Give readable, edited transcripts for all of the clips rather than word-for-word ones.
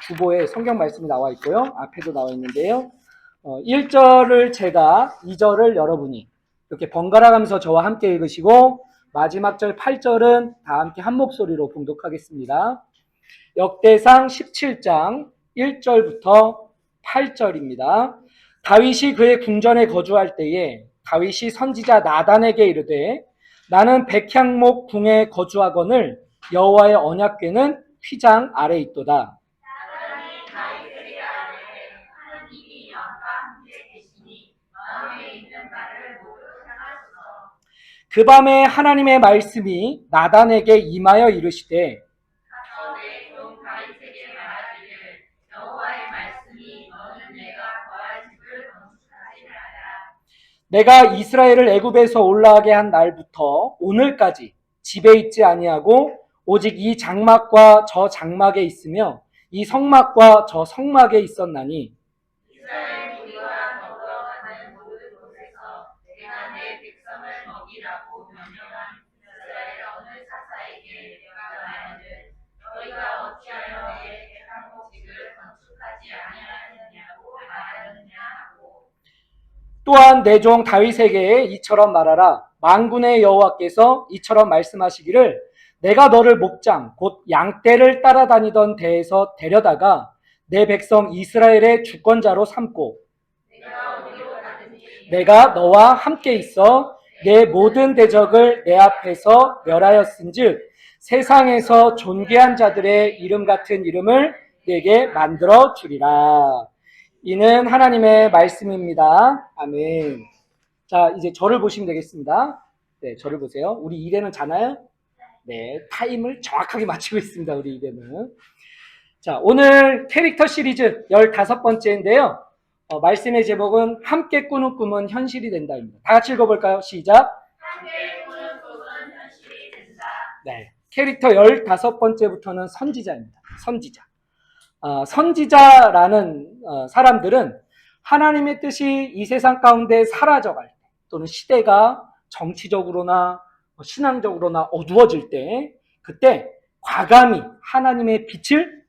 주보에 성경 말씀이 나와 있고요. 앞에도 나와 있는데요. 1절을 제가, 2절을 여러분이 이렇게 번갈아 가면서 저와 함께 읽으시고 마지막 절 8절은 다 함께 한 목소리로 봉독하겠습니다. 역대상 17장 1절부터 8절입니다. 다윗이 그의 궁전에 거주할 때에 다윗이 선지자 나단에게 이르되 나는 백향목 궁에 거주하거늘 여호와의 언약궤는 휘장 아래 있도다. 나단이 다윗에게 이르되 하나님이 왕과 함께 계시니 마음에 있는 말을 모두 행하소서. 그 밤에 하나님의 말씀이 나단에게 임하여 이르시되 가서 내 종 다윗에게 말하기를 여호와의 말씀이 너는 내가 거할 집을 건축하지 말라. 내가 이스라엘을 애굽에서 올라가게 한 날부터 오늘까지 집에 있지 아니하고 오직 이 장막과 저 장막에 있으며 이 성막과 저 성막에 있었나니 이스라엘 무리와 더불어 가는 모든 곳에서 내가 내 백성을 먹이라고 명령한 이스라엘 어느 사사에게 내가 말하되 너희가 어찌하여 내 백향목 집을 건축하지 아니하였느냐고 말하느냐 하고 또한 내 종 다윗에게 이처럼 말하라. 만군의 여호와께서 이처럼 말씀하시기를 내가 너를 목장 곧 양떼를 따라다니던 데에서 데려다가 내 백성 이스라엘의 주권자로 삼고 내가 어디로 가든지 내가 너와 함께 있어 내 모든 대적을 내 앞에서 멸하였은즉 세상에서 존귀한 자들의 이름 같은 이름을 내게 만들어 주리라. 이는 하나님의 말씀입니다. 아멘. 자, 이제 저를 보시면 되겠습니다. 네, 저를 보세요. 우리 이래는 자나요? 네, 타임을 정확하게 맞추고 있습니다. 우리 이래는. 자, 오늘 캐릭터 시리즈 15번째인데요. 말씀의 제목은 함께 꾸는 꿈은 현실이 된다입니다. 다 같이 읽어볼까요? 시작. 함께 꾸는 꿈은 현실이 된다. 네, 캐릭터 15번째부터는 선지자입니다. 선지자. 선지자라는 사람들은 하나님의 뜻이 이 세상 가운데 사라져갈 때 또는 시대가 정치적으로나 신앙적으로나 어두워질 때 그때 과감히 하나님의 빛을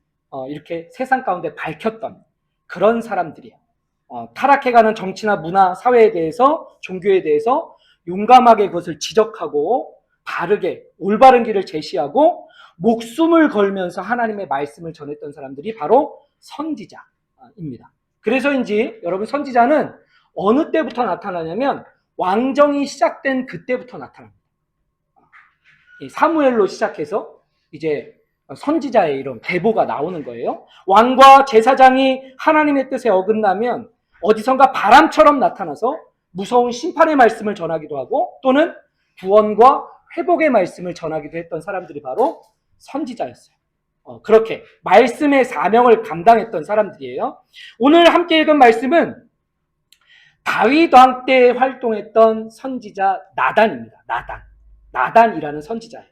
이렇게 세상 가운데 밝혔던 그런 사람들이에요. 타락해가는 정치나 문화, 사회에 대해서 종교에 대해서 용감하게 그것을 지적하고 바르게 올바른 길을 제시하고 목숨을 걸면서 하나님의 말씀을 전했던 사람들이 바로 선지자입니다. 그래서인지 여러분 선지자는 어느 때부터 나타나냐면 왕정이 시작된 그때부터 나타납니다. 사무엘로 시작해서 이제 선지자의 이런 계보가 나오는 거예요. 왕과 제사장이 하나님의 뜻에 어긋나면 어디선가 바람처럼 나타나서 무서운 심판의 말씀을 전하기도 하고 또는 구원과 회복의 말씀을 전하기도 했던 사람들이 바로 선지자였어요. 그렇게 말씀의 사명을 감당했던 사람들이에요. 오늘 함께 읽은 말씀은 다윗 왕 때 활동했던 선지자 나단입니다. 나단이라는 선지자예요.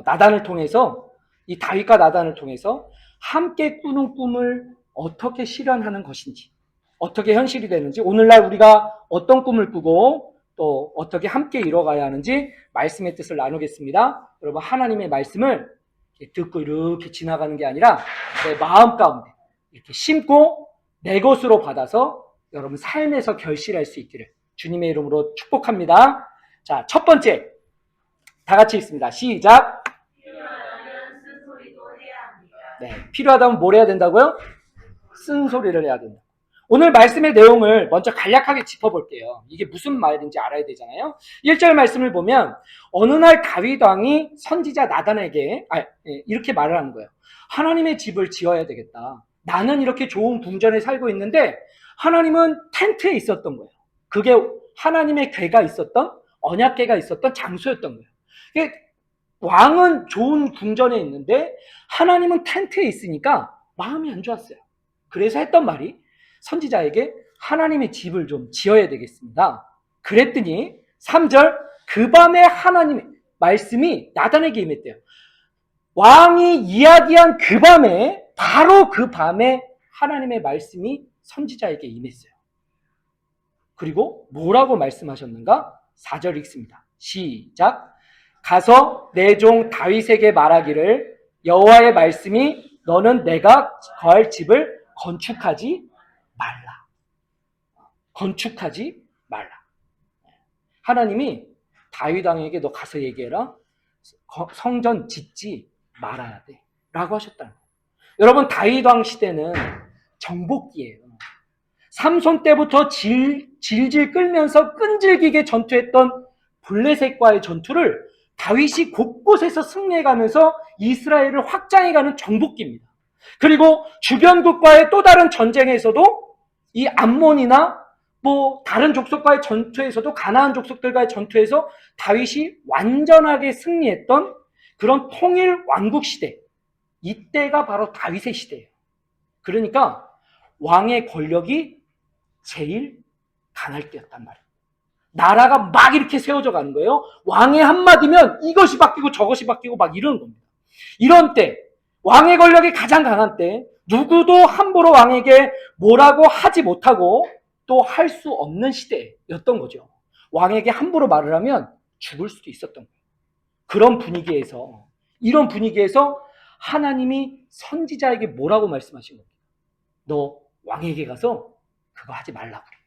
나단을 통해서 이 다윗과 나단을 통해서 함께 꾸는 꿈을 어떻게 실현하는 것인지 어떻게 현실이 되는지 오늘날 우리가 어떤 꿈을 꾸고 또 어떻게 함께 이뤄가야 하는지 말씀의 뜻을 나누겠습니다. 여러분 하나님의 말씀을 듣고 이렇게 지나가는 게 아니라 내 마음 가운데 이렇게 심고 내 것으로 받아서 여러분 삶에서 결실할 수 있기를 주님의 이름으로 축복합니다. 자, 첫 번째 다 같이 읽습니다. 시작. 필요하다면 쓴소리도 해야 합니다. 네, 필요하다면 뭘 해야 된다고요? 쓴소리를 해야 된다. 오늘 말씀의 내용을 먼저 간략하게 짚어볼게요. 이게 무슨 말인지 알아야 되잖아요. 1절 말씀을 보면 어느 날 다윗 왕이 선지자 나단에게 이렇게 말을 하는 거예요. 하나님의 집을 지어야 되겠다. 나는 이렇게 좋은 궁전에 살고 있는데 하나님은 텐트에 있었던 거예요. 그게 하나님의 궤가 있었던 언약궤가 있었던 장소였던 거예요. 왕은 좋은 궁전에 있는데 하나님은 텐트에 있으니까 마음이 안 좋았어요. 그래서 했던 말이 선지자에게 하나님의 집을 좀 지어야 되겠습니다. 그랬더니 3절 그 밤에 하나님의 말씀이 나단에게 임했대요. 왕이 이야기한 그 밤에 바로 그 밤에 하나님의 말씀이 선지자에게 임했어요. 그리고 뭐라고 말씀하셨는가? 4절 읽습니다. 시작. 가서 내 종 다윗에게 말하기를 여호와의 말씀이 너는 내가 거할 집을 건축하지 말라. 건축하지 말라. 하나님이 다윗 왕에게 너 가서 얘기해라. 성전 짓지 말아야 돼. 라고 하셨다는 거예요. 여러분, 다윗 왕 시대는 정복기예요. 삼손 때부터 질질 끌면서 끈질기게 전투했던 블레셋과의 전투를 다윗이 곳곳에서 승리해가면서 이스라엘을 확장해가는 정복기입니다. 그리고 주변국과의 또 다른 전쟁에서도 이 암몬이나 뭐 다른 족속과의 전투에서도 가나안 족속들과의 전투에서 다윗이 완전하게 승리했던 그런 통일 왕국 시대, 이때가 바로 다윗의 시대예요. 그러니까 왕의 권력이 제일 강할 때였단 말이에요. 나라가 막 이렇게 세워져 가는 거예요. 왕의 한마디면 이것이 바뀌고 저것이 바뀌고 막 이러는 겁니다. 이런 때, 왕의 권력이 가장 강한 때, 누구도 함부로 왕에게 뭐라고 하지 못하고 또 할 수 없는 시대였던 거죠. 왕에게 함부로 말을 하면 죽을 수도 있었던 거예요. 그런 분위기에서, 이런 분위기에서 하나님이 선지자에게 뭐라고 말씀하신 겁니까? 너 왕에게 가서 그거 하지 말라고 그래.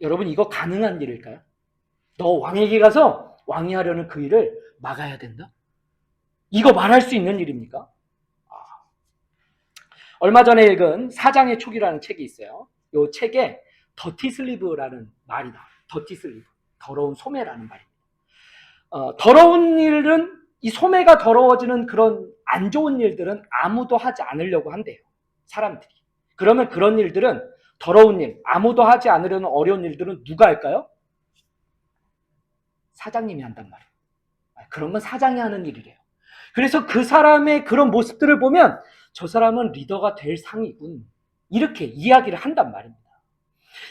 여러분, 이거 가능한 일일까요? 너 왕에게 가서 왕이 하려는 그 일을 막아야 된다? 이거 말할 수 있는 일입니까? 얼마 전에 읽은 사장의 촉이라는 책이 있어요. 이 책에 더티 슬리브라는 말이 나와요. 더티 슬리브, 더러운 소매라는 말입니다. 더러운 일은, 이 소매가 더러워지는 그런 안 좋은 일들은 아무도 하지 않으려고 한대요, 사람들이. 그러면 그런 일들은, 더러운 일, 아무도 하지 않으려는 어려운 일들은 누가 할까요? 사장님이 한단 말이에요. 그런 건 사장이 하는 일이래요. 그래서 그 사람의 그런 모습들을 보면 저 사람은 리더가 될 상이군, 이렇게 이야기를 한단 말입니다.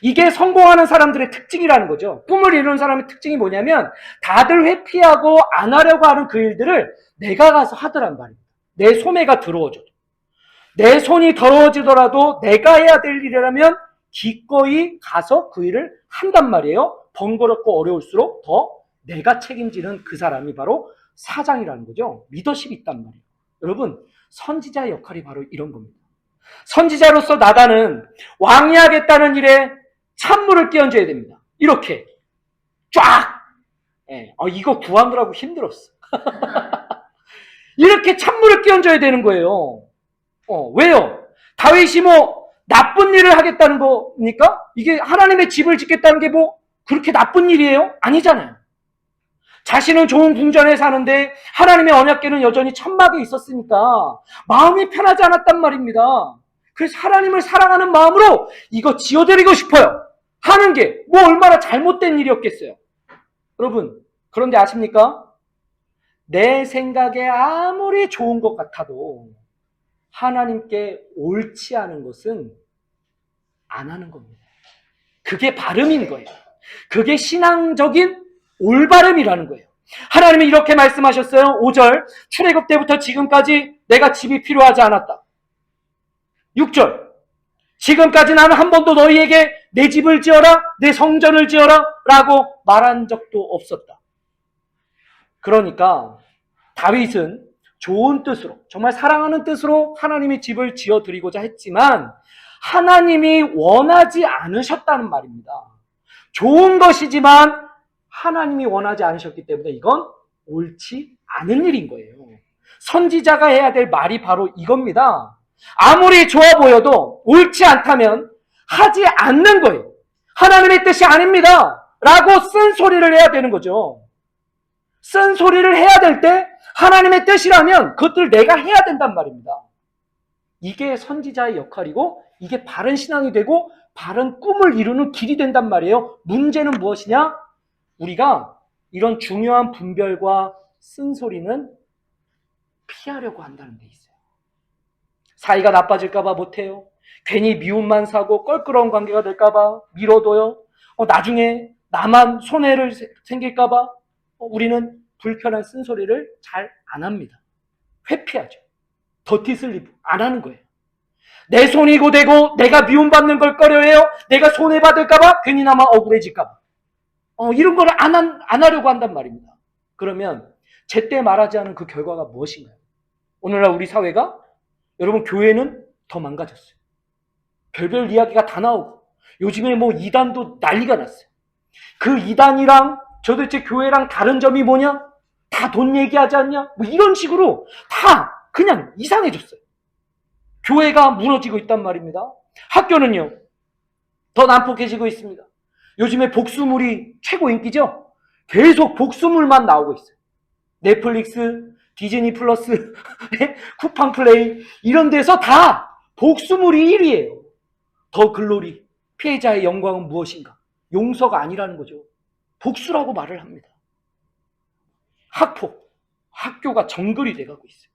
이게 성공하는 사람들의 특징이라는 거죠. 꿈을 이루는 사람의 특징이 뭐냐면 다들 회피하고 안 하려고 하는 그 일들을 내가 가서 하더란 말입니다. 내 소매가 더러워져도, 내 손이 더러워지더라도 내가 해야 될 일이라면 기꺼이 가서 그 일을 한단 말이에요. 번거롭고 어려울수록 더 내가 책임지는 그 사람이 바로 사장이라는 거죠. 리더십이 있단 말이에요. 여러분, 선지자의 역할이 바로 이런 겁니다. 선지자로서 나단은 왕이 하겠다는 일에 찬물을 끼얹어야 됩니다. 이렇게 쫙. 이거 구하느라고 힘들었어. 이렇게 찬물을 끼얹어야 되는 거예요. 왜요? 다윗이 뭐 나쁜 일을 하겠다는 겁니까? 이게 하나님의 집을 짓겠다는 게 뭐 그렇게 나쁜 일이에요? 아니잖아요. 자신은 좋은 궁전에 사는데 하나님의 언약궤는 여전히 천막에 있었으니까 마음이 편하지 않았단 말입니다. 그래서 하나님을 사랑하는 마음으로 이거 지어드리고 싶어요 하는 게 뭐 얼마나 잘못된 일이었겠어요. 여러분, 그런데 아십니까? 내 생각에 아무리 좋은 것 같아도 하나님께 옳지 않은 것은 안 하는 겁니다. 그게 바름인 거예요. 그게 신앙적인 올바름이라는 거예요. 하나님이 이렇게 말씀하셨어요. 5절, 출애굽 때부터 지금까지 내가 집이 필요하지 않았다. 6절, 지금까지 나는 한 번도 너희에게 내 집을 지어라, 내 성전을 지어라 라고 말한 적도 없었다. 그러니까 다윗은 좋은 뜻으로, 정말 사랑하는 뜻으로 하나님이 집을 지어드리고자 했지만 하나님이 원하지 않으셨다는 말입니다. 좋은 것이지만 하나님이 원하지 않으셨기 때문에 이건 옳지 않은 일인 거예요. 선지자가 해야 될 말이 바로 이겁니다. 아무리 좋아 보여도 옳지 않다면 하지 않는 거예요. 하나님의 뜻이 아닙니다 라고 쓴소리를 해야 되는 거죠. 쓴소리를 해야 될 때 하나님의 뜻이라면 그것들을 내가 해야 된단 말입니다. 이게 선지자의 역할이고 이게 바른 신앙이 되고 바른 꿈을 이루는 길이 된단 말이에요. 문제는 무엇이냐? 우리가 이런 중요한 분별과 쓴소리는 피하려고 한다는 데 있어요. 사이가 나빠질까봐 못해요. 괜히 미움만 사고 껄끄러운 관계가 될까봐 미뤄둬요. 나중에 나만 손해를 생길까봐 우리는 불편한 쓴소리를 잘 안 합니다. 회피하죠. 더티 슬리브 안 하는 거예요. 내 손이 고되고 내가 미움받는 걸 꺼려해요. 내가 손해받을까봐 괜히 나만 억울해질까봐. 이런 걸 안 하려고 한단 말입니다. 그러면 제때 말하지 않은 그 결과가 무엇인가요? 오늘날 우리 사회가, 여러분, 교회는 더 망가졌어요. 별별 이야기가 다 나오고, 요즘에 뭐 이단도 난리가 났어요. 그 이단이랑 도대체 교회랑 다른 점이 뭐냐? 다 돈 얘기하지 않냐? 뭐 이런 식으로 다 그냥 이상해졌어요. 교회가 무너지고 있단 말입니다. 학교는요, 더 난폭해지고 있습니다. 요즘에 복수물이 최고 인기죠? 계속 복수물만 나오고 있어요. 넷플릭스, 디즈니 플러스, 쿠팡 플레이, 이런 데서 다 복수물이 1위예요. 더 글로리, 피해자의 영광은 무엇인가? 용서가 아니라는 거죠. 복수라고 말을 합니다. 학폭, 학교가 정글이 돼가고 있어요.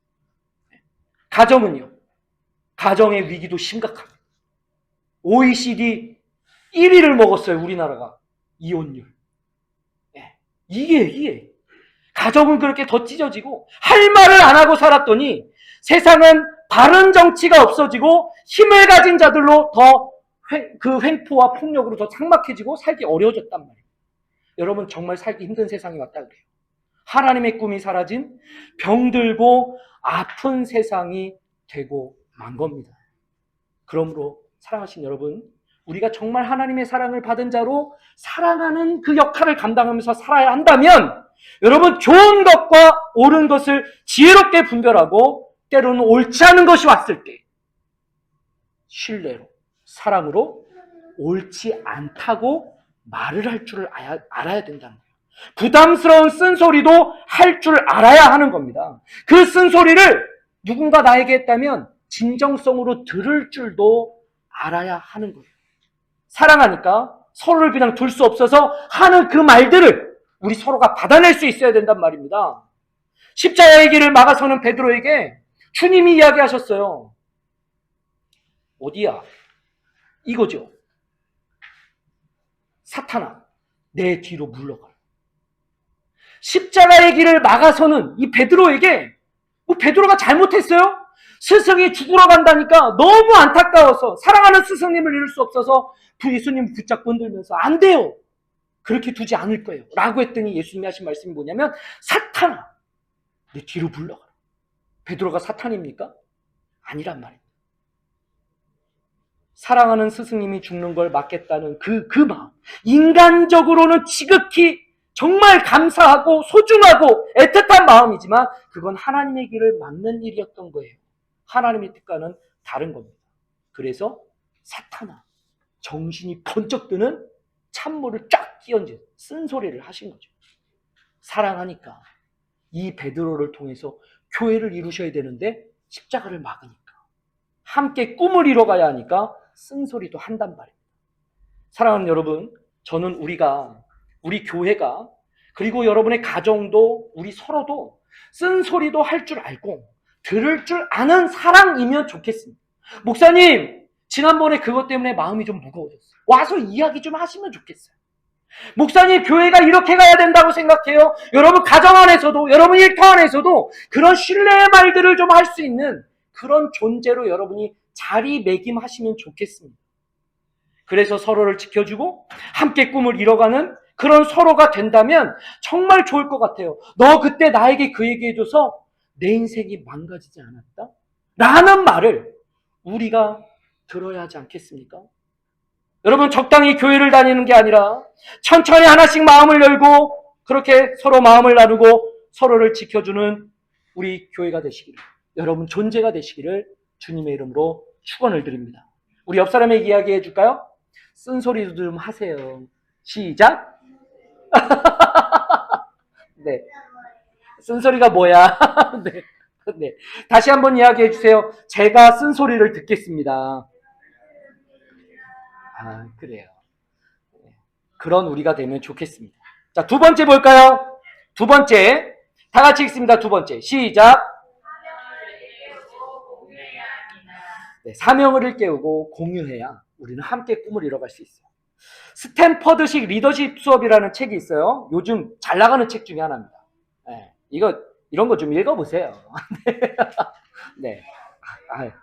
가정은요, 가정의 위기도 심각합니다. OECD 1위를 먹었어요, 우리나라가. 이혼율. 이게 가정은 그렇게 더 찢어지고, 할 말을 안 하고 살았더니 세상은 바른 정치가 없어지고 힘을 가진 자들로 더 그 횡포와 폭력으로 더 삭막해지고 살기 어려워졌단 말이에요. 여러분, 정말 살기 힘든 세상이 왔다 그래요. 하나님의 꿈이 사라진 병들고 아픈 세상이 되고 만 겁니다. 그러므로 사랑하신 여러분, 우리가 정말 하나님의 사랑을 받은 자로 사랑하는 그 역할을 감당하면서 살아야 한다면, 여러분, 좋은 것과 옳은 것을 지혜롭게 분별하고, 때로는 옳지 않은 것이 왔을 때 신뢰로, 사랑으로 옳지 않다고 말을 할 줄을 알아야 된다는 거예요. 부담스러운 쓴소리도 할 줄 알아야 하는 겁니다. 그 쓴소리를 누군가 나에게 했다면 진정성으로 들을 줄도 알아야 하는 거예요. 사랑하니까 서로를 그냥 둘 수 없어서 하는 그 말들을 우리 서로가 받아낼 수 있어야 된단 말입니다. 십자가의 길을 막아서는 베드로에게 주님이 이야기하셨어요. 어디야? 이거죠. 사탄아, 내 뒤로 물러가라. 십자가의 길을 막아서는 이 베드로에게, 뭐 베드로가 잘못했어요? 스승이 죽으러 간다니까 너무 안타까워서 사랑하는 스승님을 잃을 수 없어서 예수님 붙잡고 흔들면서 안 돼요, 그렇게 두지 않을 거예요 라고 했더니 예수님이 하신 말씀이 뭐냐면, 사탄아, 내 뒤로 물러가라. 베드로가 사탄입니까? 아니란 말입니다. 사랑하는 스승님이 죽는 걸 막겠다는 그 마음, 인간적으로는 지극히 정말 감사하고 소중하고 애틋한 마음이지만 그건 하나님의 길을 막는 일이었던 거예요. 하나님의 뜻과는 다른 겁니다. 그래서 사탄아, 정신이 번쩍 드는 찬물을 쫙 끼얹은 쓴소리를 하신 거죠. 사랑하니까 이 베드로를 통해서 교회를 이루셔야 되는데 십자가를 막으니까, 함께 꿈을 이뤄가야 하니까 쓴소리도 한단 말입니다. 사랑하는 여러분, 저는 우리 교회가, 그리고 여러분의 가정도, 우리 서로도 쓴소리도 할 줄 알고 들을 줄 아는 사랑이면 좋겠습니다. 목사님, 지난번에 그것 때문에 마음이 좀 무거워졌어요. 와서 이야기 좀 하시면 좋겠어요. 목사님, 교회가 이렇게 가야 된다고 생각해요. 여러분 가정 안에서도, 여러분 일터 안에서도 그런 신뢰의 말들을 좀 할 수 있는 그런 존재로 여러분이 자리매김하시면 좋겠습니다. 그래서 서로를 지켜주고 함께 꿈을 이뤄가는 그런 서로가 된다면 정말 좋을 것 같아요. 너 그때 나에게 그 얘기해줘서 내 인생이 망가지지 않았다? 라는 말을 우리가 들어야 하지 않겠습니까? 여러분, 적당히 교회를 다니는 게 아니라 천천히 하나씩 마음을 열고 그렇게 서로 마음을 나누고 서로를 지켜주는 우리 교회가 되시기를, 여러분 존재가 되시기를 주님의 이름으로 축원을 드립니다. 우리 옆 사람에게 이야기해 줄까요? 쓴소리도 좀 하세요. 시작. 네. 쓴소리가 뭐야? 네. 네. 다시 한번 이야기해 주세요. 제가 쓴소리를 듣겠습니다. 아, 그래요. 그런 우리가 되면 좋겠습니다. 자, 두 번째 볼까요? 두 번째. 다 같이 읽습니다. 두 번째. 시작. 네, 사명을 일깨우고 공유해야 우리는 함께 꿈을 이뤄갈 수 있어요. 스탠퍼드식 리더십 수업이라는 책이 있어요. 요즘 잘 나가는 책 중에 하나입니다. 네, 이런 거 좀 읽어보세요. 네.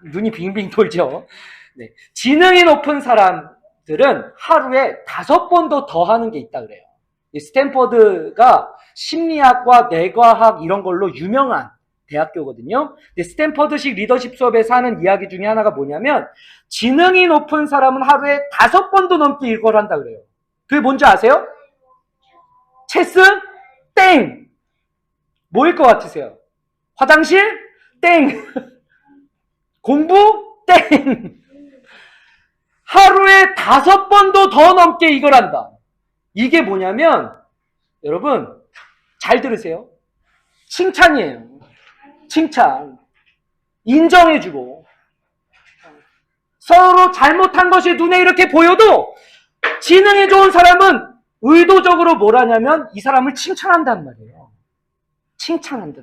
눈이 빙빙 돌죠. 네. 지능이 높은 사람들은 하루에 5번도 더 하는 게 있다 그래요. 이 스탠퍼드가 심리학과 뇌과학 이런 걸로 유명한 대학교거든요. 근데 스탠퍼드식 리더십 수업에서 하는 이야기 중에 하나가 뭐냐면 지능이 높은 사람은 하루에 5번도 넘게 이걸 한다 그래요. 그게 뭔지 아세요? 체스? 땡! 뭐일 것 같으세요? 화장실? 땡! 공부? 땡! 하루에 5번도 더 넘게 이걸 한다. 이게 뭐냐면 여러분 잘 들으세요. 칭찬이에요. 칭찬. 인정해주고 서로 잘못한 것이 눈에 이렇게 보여도 지능이 좋은 사람은 의도적으로 뭘 하냐면 이 사람을 칭찬한단 말이에요. 칭찬한다.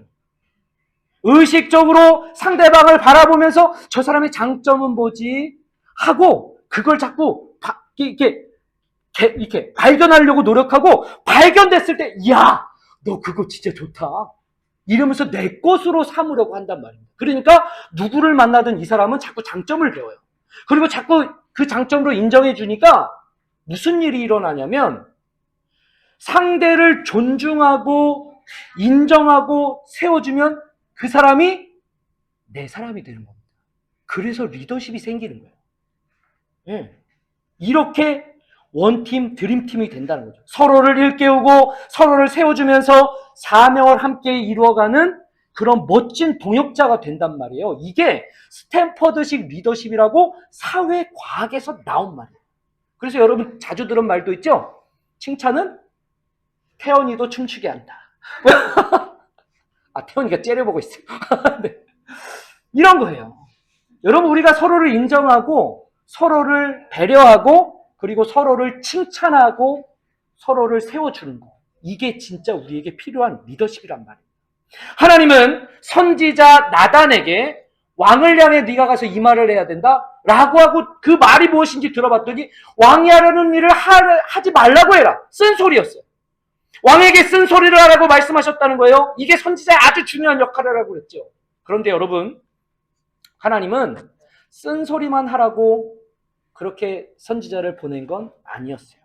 의식적으로 상대방을 바라보면서 저 사람의 장점은 뭐지? 하고 그걸 자꾸 이렇게 발견하려고 노력하고 발견됐을 때 야, 너 그거 진짜 좋다. 이러면서 내 것으로 삼으려고 한단 말입니다. 그러니까 누구를 만나든 이 사람은 자꾸 장점을 배워요. 그리고 자꾸 그 장점으로 인정해 주니까 무슨 일이 일어나냐면 상대를 존중하고 인정하고 세워주면 그 사람이 내 사람이 되는 겁니다. 그래서 리더십이 생기는 거예요. 네. 이렇게 원팀, 드림팀이 된다는 거죠. 서로를 일깨우고 서로를 세워주면서 사명을 함께 이루어가는 그런 멋진 동역자가 된단 말이에요. 이게 스탠퍼드식 리더십이라고 사회과학에서 나온 말이에요. 그래서 여러분 자주 들은 말도 있죠? 칭찬은 태연이도 춤추게 한다. 아, 태연이가 째려보고 있어요. 네. 이런 거예요. 여러분 우리가 서로를 인정하고 서로를 배려하고 그리고 서로를 칭찬하고 서로를 세워주는 거. 이게 진짜 우리에게 필요한 리더십이란 말이에요. 하나님은 선지자 나단에게 왕을 향해 네가 가서 이 말을 해야 된다 라고 하고 그 말이 무엇인지 들어봤더니 왕이 하려는 일을 하지 말라고 해라. 쓴소리였어요. 왕에게 쓴소리를 하라고 말씀하셨다는 거예요. 이게 선지자의 아주 중요한 역할을 하고 그랬죠. 그런데 여러분 하나님은 쓴소리만 하라고 그렇게 선지자를 보낸 건 아니었어요.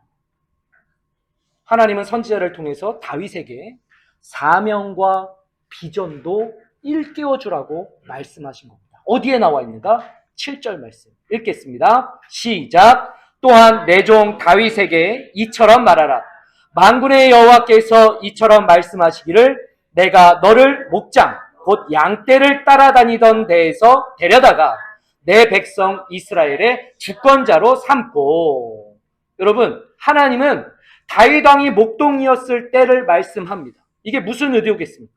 하나님은 선지자를 통해서 다윗에게 사명과 비전도 일깨워주라고 말씀하신 겁니다. 어디에 나와 있는가? 7절 말씀 읽겠습니다. 시작. 또한 내 종 다윗에게 이처럼 말하라. 만군의 여호와께서 이처럼 말씀하시기를 내가 너를 목장 곧 양떼를 따라다니던 데에서 데려다가 내 백성 이스라엘의 주권자로 삼고. 여러분 하나님은 다윗 왕이 목동이었을 때를 말씀합니다. 이게 무슨 의도겠습니까?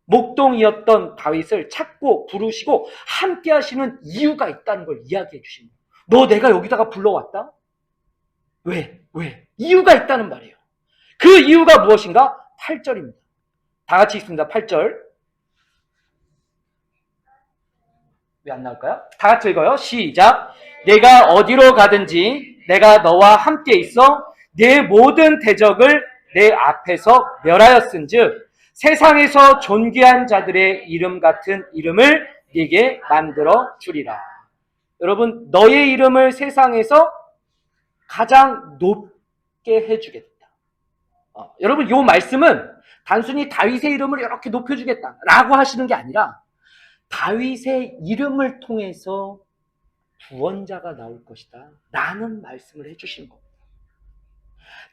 목동이었던 다윗을 찾고 부르시고 함께 하시는 이유가 있다는 걸 이야기해 주십니다. 너 내가 여기다가 불러왔다? 왜? 이유가 있다는 말이에요. 그 이유가 무엇인가? 8절입니다. 다 같이 읽습니다. 8절. 왜 안 나올까요? 다 같이 읽어요. 시작. 내가 어디로 가든지 내가 너와 함께 있어 내 모든 대적을 내 앞에서 멸하였은즉 세상에서 존귀한 자들의 이름 같은 이름을 네게 만들어 주리라. 여러분 너의 이름을 세상에서 가장 높게 해주겠다. 여러분 이 말씀은 단순히 다윗의 이름을 이렇게 높여주겠다라고 하시는 게 아니라 다윗의 이름을 통해서 구원자가 나올 것이다 라는 말씀을 해주시는 겁니다.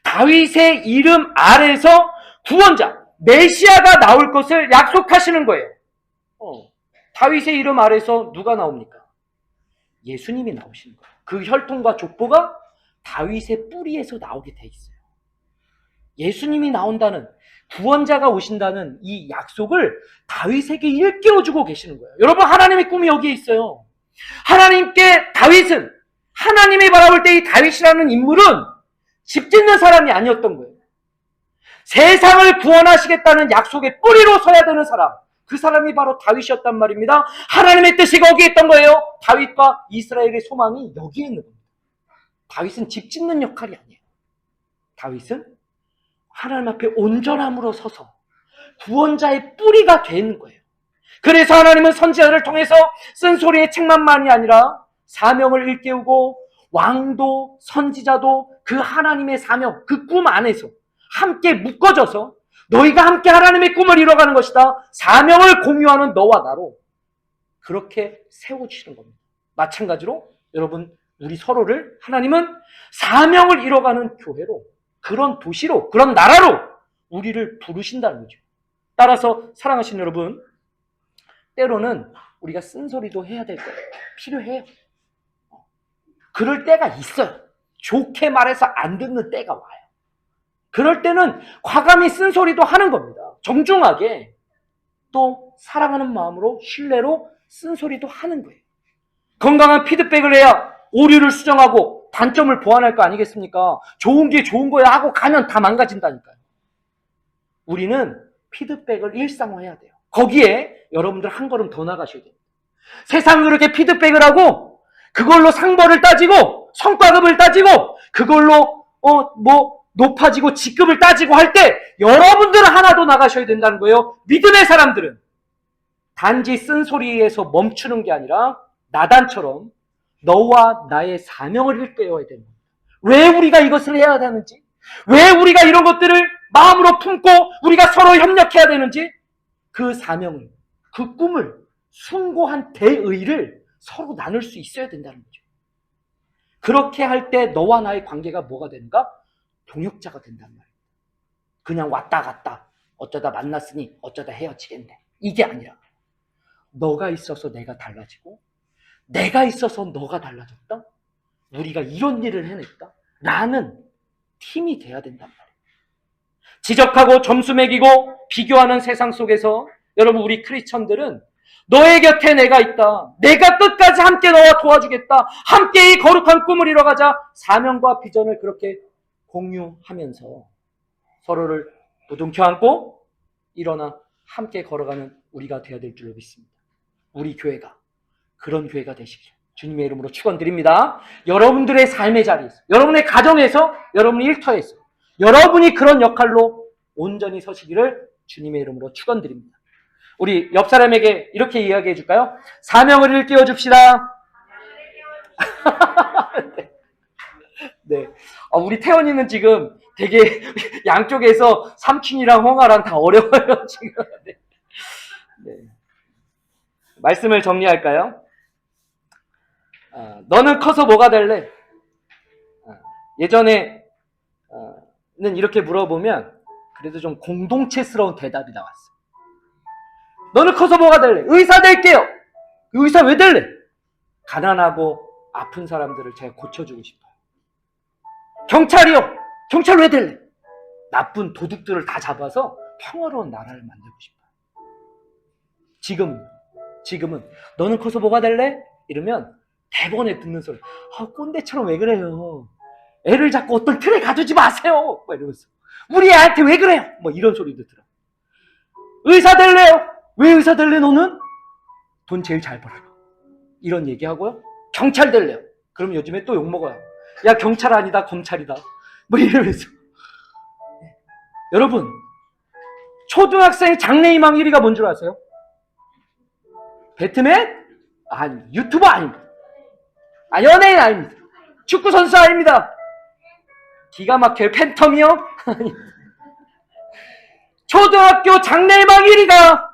다윗의 이름 아래서 구원자, 메시아가 나올 것을 약속하시는 거예요. 다윗의 이름 아래서 누가 나옵니까? 예수님이 나오시는 거예요. 그 혈통과 족보가 다윗의 뿌리에서 나오게 돼 있어요. 예수님이 나온다는, 구원자가 오신다는 이 약속을 다윗에게 일깨워주고 계시는 거예요. 여러분 하나님의 꿈이 여기에 있어요. 하나님께 다윗은, 하나님이 바라볼 때 이 다윗이라는 인물은 집 짓는 사람이 아니었던 거예요. 세상을 구원하시겠다는 약속의 뿌리로 서야 되는 사람, 그 사람이 바로 다윗이었단 말입니다. 하나님의 뜻이 거기에 있던 거예요. 다윗과 이스라엘의 소망이 여기에 있는 겁니다. 다윗은 집 짓는 역할이 아니에요. 다윗은 하나님 앞에 온전함으로 서서 구원자의 뿌리가 되는 거예요. 그래서 하나님은 선지자를 통해서 쓴소리의 책만만이 아니라 사명을 일깨우고 왕도 선지자도 그 하나님의 사명, 그 꿈 안에서 함께 묶어져서 너희가 함께 하나님의 꿈을 이뤄가는 것이다. 사명을 공유하는 너와 나로 그렇게 세워주시는 겁니다. 마찬가지로 여러분, 우리 서로를 하나님은 사명을 이뤄가는 교회로, 그런 도시로, 그런 나라로 우리를 부르신다는 거죠. 따라서 사랑하시는 여러분, 때로는 우리가 쓴소리도 해야 될 거예요. 필요해요. 그럴 때가 있어요. 좋게 말해서 안 듣는 때가 와요. 그럴 때는 과감히 쓴소리도 하는 겁니다. 정중하게, 또 사랑하는 마음으로, 신뢰로 쓴소리도 하는 거예요. 건강한 피드백을 해야 오류를 수정하고 단점을 보완할 거 아니겠습니까? 좋은 게 좋은 거야 하고 가면 다 망가진다니까요. 우리는 피드백을 일상화해야 돼요. 거기에 여러분들 한 걸음 더 나가셔야 돼요. 세상은 그렇게 피드백을 하고 그걸로 상벌을 따지고 성과급을 따지고 그걸로 높아지고 직급을 따지고 할 때 여러분들은 하나 더 나가셔야 된다는 거예요. 믿음의 사람들은 단지 쓴소리에서 멈추는 게 아니라 나단처럼 너와 나의 사명을 일깨워야 됩니다. 왜 우리가 이것을 해야 되는지, 왜 우리가 이런 것들을 마음으로 품고 우리가 서로 협력해야 되는지, 그 사명을, 그 꿈을, 숭고한 대의를 서로 나눌 수 있어야 된다는 거죠. 그렇게 할 때 너와 나의 관계가 뭐가 되는가? 동역자가 된단 말이에요. 그냥 왔다 갔다 어쩌다 만났으니 어쩌다 헤어지겠네, 이게 아니라 너가 있어서 내가 달라지고 내가 있어서 너가 달라졌다? 우리가 이런 일을 해냈다? 라는 팀이 돼야 된단 말이에요. 지적하고 점수 매기고 비교하는 세상 속에서 여러분, 우리 크리스천들은 너의 곁에 내가 있다. 내가 끝까지 함께 너와 도와주겠다. 함께 이 거룩한 꿈을 이뤄가자. 사명과 비전을 그렇게 공유하면서 서로를 부둥켜 안고 일어나 함께 걸어가는 우리가 되어야 될 줄로 믿습니다. 우리 교회가 그런 교회가 되시길 주님의 이름으로 축원드립니다. 여러분들의 삶의 자리에서, 여러분의 가정에서, 여러분의 일터에서 여러분이 그런 역할로 온전히 서시기를 주님의 이름으로 축원드립니다. 우리 옆 사람에게 이렇게 이야기해 줄까요? 사명을 일깨워 줍시다. 네. 우리 태원이는 지금 되게 양쪽에서 삼촌이랑 홍아랑 다 어려워요, 지금. 네. 말씀을 정리할까요? 너는 커서 뭐가 될래? 예전에는 이렇게 물어보면 그래도 좀 공동체스러운 대답이 나왔어요. 너는 커서 뭐가 될래? 의사 될게요. 의사 왜 될래? 가난하고 아픈 사람들을 제가 고쳐주고 싶어요. 경찰이요. 경찰 왜 될래? 나쁜 도둑들을 다 잡아서 평화로운 나라를 만들고 싶어요. 지금은 너는 커서 뭐가 될래? 이러면 대본에 듣는 소리, 꼰대처럼 왜 그래요? 애를 자꾸 어떤 틀에 가두지 마세요. 막 이러면서 우리 애한테 왜 그래요? 뭐 이런 소리도 들어. 의사 될래요? 왜 의사 될래 너는? 돈 제일 잘 벌어요. 이런 얘기하고요. 경찰 될래요? 그럼 요즘에 또 욕먹어요. 야, 경찰 아니다, 검찰이다. 뭐 이러면서. 여러분, 초등학생 장래희망 1위가 뭔 줄 아세요? 배트맨? 아니, 유튜버 아닙니다. 연예인 아닙니다. 축구선수 아닙니다. 기가 막혀요. 팬텀이요? 초등학교 장래희망 1위가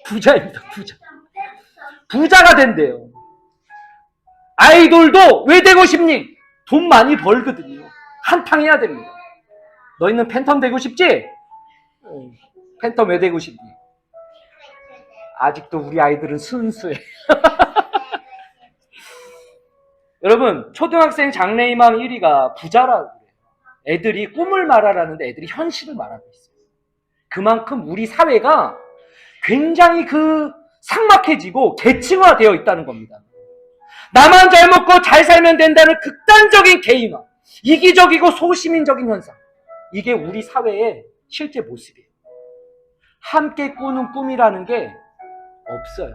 부자입니다. 부자가 된대요. 아이돌도 왜 되고 싶니? 돈 많이 벌거든요. 한탕 해야 됩니다. 너희는 팬텀 되고 싶지? 팬텀 왜 되고 싶니? 아직도 우리 아이들은 순수해. 여러분, 초등학생 장래희망 1위가 부자라고 그래요. 애들이 꿈을 말하라는데 애들이 현실을 말하고 있어요. 그만큼 우리 사회가 굉장히 삭막해지고 계층화되어 있다는 겁니다. 나만 잘 먹고 잘 살면 된다는 극단적인 개인화, 이기적이고 소시민적인 현상, 이게 우리 사회의 실제 모습이에요. 함께 꾸는 꿈이라는 게 없어요.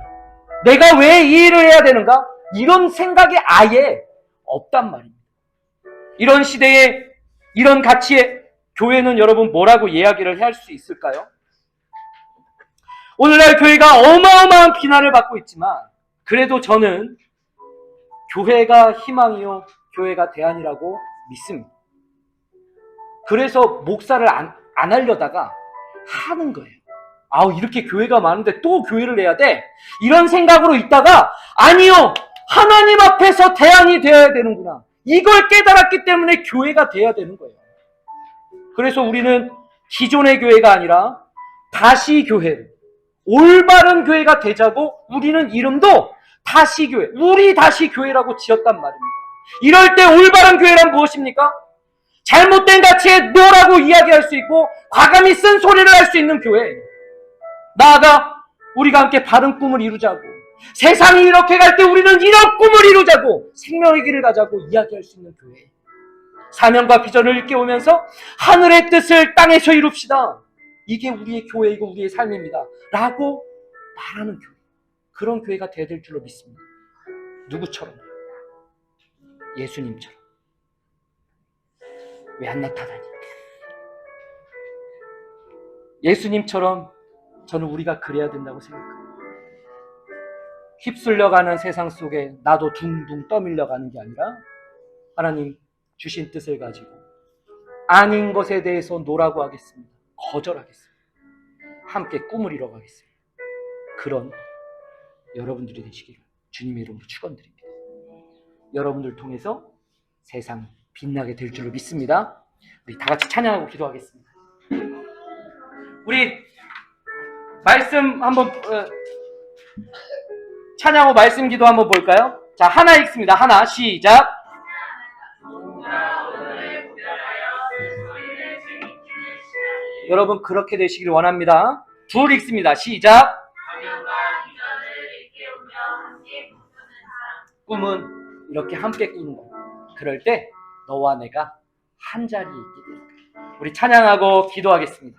내가 왜 이 일을 해야 되는가? 이런 생각이 아예 없단 말입니다. 이런 시대에, 이런 가치에 교회는 여러분 뭐라고 이야기를 할 수 있을까요? 오늘날 교회가 어마어마한 비난을 받고 있지만 그래도 저는 교회가 희망이요, 교회가 대안이라고 믿습니다. 그래서 목사를 안 하려다가 하는 거예요. 아우, 이렇게 교회가 많은데 또 교회를 해야 돼? 이런 생각으로 있다가 아니요! 하나님 앞에서 대안이 되어야 되는구나. 이걸 깨달았기 때문에 교회가 돼야 되는 거예요. 그래서 우리는 기존의 교회가 아니라 다시 교회를, 올바른 교회가 되자고 우리는 이름도 다시 교회, 우리 다시 교회라고 지었단 말입니다. 이럴 때 올바른 교회란 무엇입니까? 잘못된 가치에 너라고 이야기할 수 있고 과감히 쓴 소리를 할 수 있는 교회. 나아가 우리가 함께 바른 꿈을 이루자고, 세상이 이렇게 갈 때 우리는 이런 꿈을 이루자고, 생명의 길을 가자고 이야기할 수 있는 교회. 사명과 비전을 일깨우면서 하늘의 뜻을 땅에서 이룹시다. 이게 우리의 교회이고 우리의 삶입니다. 라고 말하는 교회. 그런 교회가 되어야 될 줄로 믿습니다. 누구처럼? 예수님처럼. 왜 안 나타나니? 예수님처럼 저는 우리가 그래야 된다고 생각합니다. 휩쓸려가는 세상 속에 나도 둥둥 떠밀려가는 게 아니라 하나님 주신 뜻을 가지고 아닌 것에 대해서 노라고 하겠습니다. 거절하겠습니다. 함께 꿈을 이뤄가겠습니다. 그런 여러분들이 되시기를 주님의 이름으로 축원드립니다. 여러분들 통해서 세상 빛나게 될 줄로 믿습니다. 우리 다 같이 찬양하고 기도하겠습니다. 우리 말씀 한번 찬양하고 말씀 기도 한번 볼까요? 자, 하나 읽습니다. 하나, 시작. 여러분 그렇게 되시길 원합니다. 둘 읽습니다. 시작. 꿈은 이렇게 함께 꾸는 거예요. 그럴 때 너와 내가 한 자리에 있게 됩니다. 우리 찬양하고 기도하겠습니다.